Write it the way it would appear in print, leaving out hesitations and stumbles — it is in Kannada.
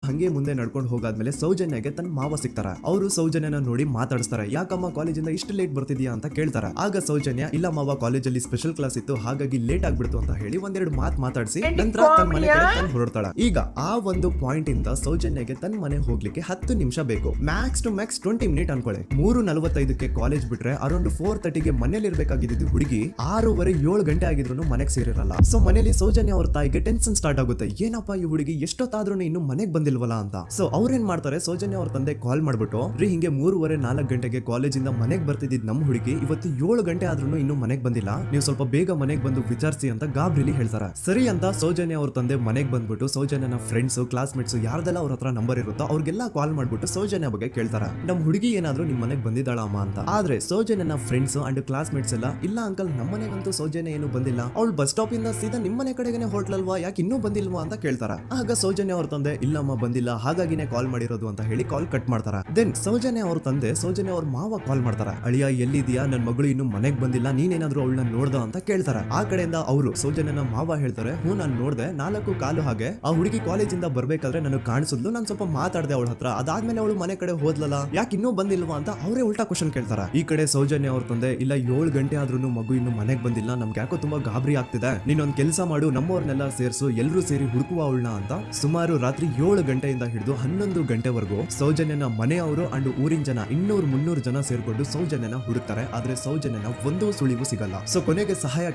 ಹಂಗೆ ಮುಂದೆ ನಡ್ಕೊಂಡು ಹೋಗಾದ್ಮೇಲೆ ಸೌಜನ್ಯಗೆ ತನ್ನ ಮಾವ ಸಿಗ್ತಾರ. ಅವರು ಸೌಜನ್ಯನ ನೋಡಿ ಮಾತಾಡಿಸ್ತಾರೆ. ಯಾಕಮ್ಮ ಕಾಲೇಜಿಂದ ಇಷ್ಟು ಲೇಟ್ ಬರ್ತಿದ್ಯಾ ಅಂತ ಕೇಳ್ತಾರ. ಆಗ ಸೌಜನ್ಯ ಇಲ್ಲ ಮಾವ ಕಾಲೇಜಲ್ಲಿ ಸ್ಪೆಷಲ್ ಕ್ಲಾಸ್ ಇತ್ತು ಹಾಗಾಗಿ ಲೇಟ್ ಆಗ್ಬಿಡ್ತು ಅಂತ ಹೇಳಿ ಒಂದೆರಡು ಮಾತಾಡಿಸಿ ನಂತರ ತನ್ನ ಮನೆ ಕಡೆ ಹೊರಡ್ತಾಳ. ಈಗ ಆ ಒಂದು ಪಾಯಿಂಟ್ ಇಂದ ಸೌಜನ್ಯಗೆ ತನ್ನ ಮನೆ ಹೋಗ್ಲಿಕ್ಕೆ 10 ನಿಮಿಷ ಬೇಕು. ಮ್ಯಾಕ್ಸ್ ಟು ಮ್ಯಾಕ್ಸ್ 20 ಮಿನಿಟ್ ಅನ್ಕೊಳ್ಳಿ. 3:45ಕ್ಕೆ ಕಾಲೇಜ್ ಬಿಟ್ರೆ ಅರೌಂಡ್ 4:30ಗೆ ಮನೇಲಿ ಇರ್ಬೇಕಾಗಿದ್ದು ಹುಡುಗಿ 6:30-7 ಗಂಟೆ ಆಗಿದ್ರು ಮನೆಗೆ ಸೇರಿರಲ್ಲ. ಸೊ ಮನೇಲಿ ಸೌಜನ್ಯ ಅವ್ರ ತಾಯಿಗೆ ಟೆನ್ಷನ್ ಸ್ಟಾರ್ಟ್ ಆಗುತ್ತೆ. ಏನಪ್ಪಾ ಈ ಹುಡುಗಿ ಎಷ್ಟೊತ್ತಾದ್ರೂ ಇನ್ನು ಮನೆಗೆ ಬಂದಿಲ್ವಲ್ಲ ಅಂತ. ಸೊ ಅವ್ರೇನ್ ಮಾಡ್ತಾರೆ, ಸೌಜನ್ಯ ಅವ್ರ ತಂದೆ ಕಾಲ್ ಮಾಡ್ಬಿಟ್ಟು ಹಿಂಗೆ 3:30-4 ಗಂಟೆಗೆ ಕಾಲೇಜಿಂದ ಮನೆಗೆ ಬರ್ತಿದ್ದ ನಮ್ಮ ಹುಡುಗಿ ಇವತ್ತು 7 ಗಂಟೆ ಆದ್ರೂ ಇನ್ನು ಮನೆಗೆ ಬಂದಿಲ್ಲ, ನೀವು ಸ್ವಲ್ಪ ಬೇಗ ಮನೆಗೆ ಬಂದು ವಿಚಾರಿಸಿ ಅಂತ ಗಾಬ್ರಿಲಿ ಹೇಳ್ತಾರೆ. ಸರಿ ಅಂತ ಸೌಜನ್ಯ ಅವ್ರ ತಂದೆ ಮನೆಗೆ ಬಂದ್ಬಿಟ್ಟು ಸೌಜನ್ಯನ ಫ್ರೆಂಡ್ಸ್ ಕ್ಲಾಸ್ಮೇಟ್ಸ್ ಯಾರ್ದೆಲ್ಲ ಅವ್ರ ಹತ್ರ ನಂಬರ್ ಇರುತ್ತೋ ಅವ್ರಿಗೆಲ್ಲ ಕಾಲ್ ಮಾಡ್ಬಿಟ್ಟು ಸೌಜನ್ಯ ಬಗ್ಗೆ ಕೇಳ್ತಾರ. ನಮ್ ಹುಡುಗಿ ಏನಾದ್ರೂ ನಿಮ್ ಮನೆಗೆ ಬಂದಿದ್ದಾಳ ಅಮ್ಮ ಅಂತ. ಆದ್ರೆ ಸೌಜನ್ಯನ ಫ್ರೆಂಡ್ಸ್ ಅಂಡ್ ಕ್ಲಾಸ್ಮೇಟ್ಸ್ ಎಲ್ಲ ಇಲ್ಲ ಅಂಕಲ್ ನಮ್ಮ ಮನೆಗಂತೂ ಸೌಜನ್ಯ ಏನು ಬಂದಿಲ್ಲ, ಅವಳು ಬಸ್ ಸ್ಟಾಪ್ ಇಂದ ಸೀದಾ ನಿಮ್ ಮನೆ ಕಡೆಗೆ ಹೊರಟ್ಲಲ್ವಾ, ಯಾಕೆ ಇನ್ನೂ ಬಂದಿಲ್ವಾ ಅಂತ ಕೇಳ್ತಾರ. ಆಗ ಸೌಜನ್ಯ ಅವ್ರ ತಂದೆ ಇಲ್ಲಮ್ಮ ಬಂದಿಲ್ಲ ಹಾಗಾಗಿನೇ ಕಾಲ್ ಮಾಡಿರೋದು ಅಂತ ಹೇಳಿ ಕಾಲ್ ಕಟ್ ಮಾಡ್ತಾರ. ದೆನ್ ಸೌಜನ್ಯ ಅವ್ರ ತಂದೆ ಸೌಜನ್ಯ ಅವ್ರ ಮಾವ ಕಾಲ್ ಮಾಡ್ತಾರ. ಅಳಿಯ ಎಲ್ಲಿದ್ಯಾ, ನನ್ ಮಗಳು ಇನ್ನು ಮನೆಗ್ ಬಂದಿಲ್ಲ, ನೀನೇನಾದ್ರೂ ಅವಳನ್ನ ನೋಡ್ದ ಅಂತ ಕೇಳ್ತಾರ. ಆ ಕಡೆಯಿಂದ ಅವರು ಸೌಜನ್ಯನ ಮಾವ ಹೇಳ್ತಾರೆ, ಹ್ಞೂ ನಾನು ನೋಡ್ದೆ 4:15 ಹಾಗೆ ಆ ಹುಡುಗಿ ಕಾಲೇಜಿಂದ ಬರ್ಬೇಕಾದ್ರೆ ನನಗೆ ಕಾಣಿಸಿದ್ಲು, ನಾನು ಸ್ವಲ್ಪ ಮಾತಾಡ್ದೆ ಅವಳ ಹತ್ರ, ಅದಾದ್ಮೇಲೆ ಅವಳು ಮನೆ ಕಡೆ ಹೋದ್ಲಲ್ಲ, ಯಾಕೆ ಇನ್ನೂ ಬಂದಿಲ್ವಾ ಅಂತ ಅವರೇ ಉಲ್ಟಾ ಕ್ವಶನ್ ಕೇಳ್ತಾರ. ಈ ಕಡೆ ಸೌಜನ್ಯ ಅವ್ರ ತಂದೆ ಇಲ್ಲ 7 ಗಂಟೆ ಆದ್ರೂ ಮಗು ಇನ್ನು ಮನೆಗ್ ಬಂದಿಲ್ಲ, ನಮ್ಗೆ ಯಾಕೋ ತುಂಬಾ ಗಾಬರಿ ಆಗ್ತಿದೆ, ನೀನೊಂದ್ ಕೆಲಸ ಮಾಡು ನಮ್ಮವ್ರನ್ನೆಲ್ಲ ಸೇರ್ಸು ಎಲ್ಲರೂ ಸೇರಿ ಹುಡುಕುವ ಅವಳನ್ನ ಅಂತ ಸುಮಾರು ರಾತ್ರಿ 7 ಗಂಟೆಯಿಂದ ಹಿಡಿದು 11 ಗಂಟೆವರೆಗೂ ಸೌಜನ್ಯನ ಮನೆಯವರು ಅಂಡ್ ಊರಿನ ಜನ 200-300 ಜನ ಸೇರ್ಕೊಂಡು ಸೌಜನ್ಯನ ಹುಡುಕ್ತಾರೆ. ಆದ್ರೆ ಸೌಜನ್ಯನ ಒಂದೂ ಸುಳಿವು ಸಿಗಲ್ಲ. ಸೊ ಕೊನೆಗೆ ಸಹಾಯ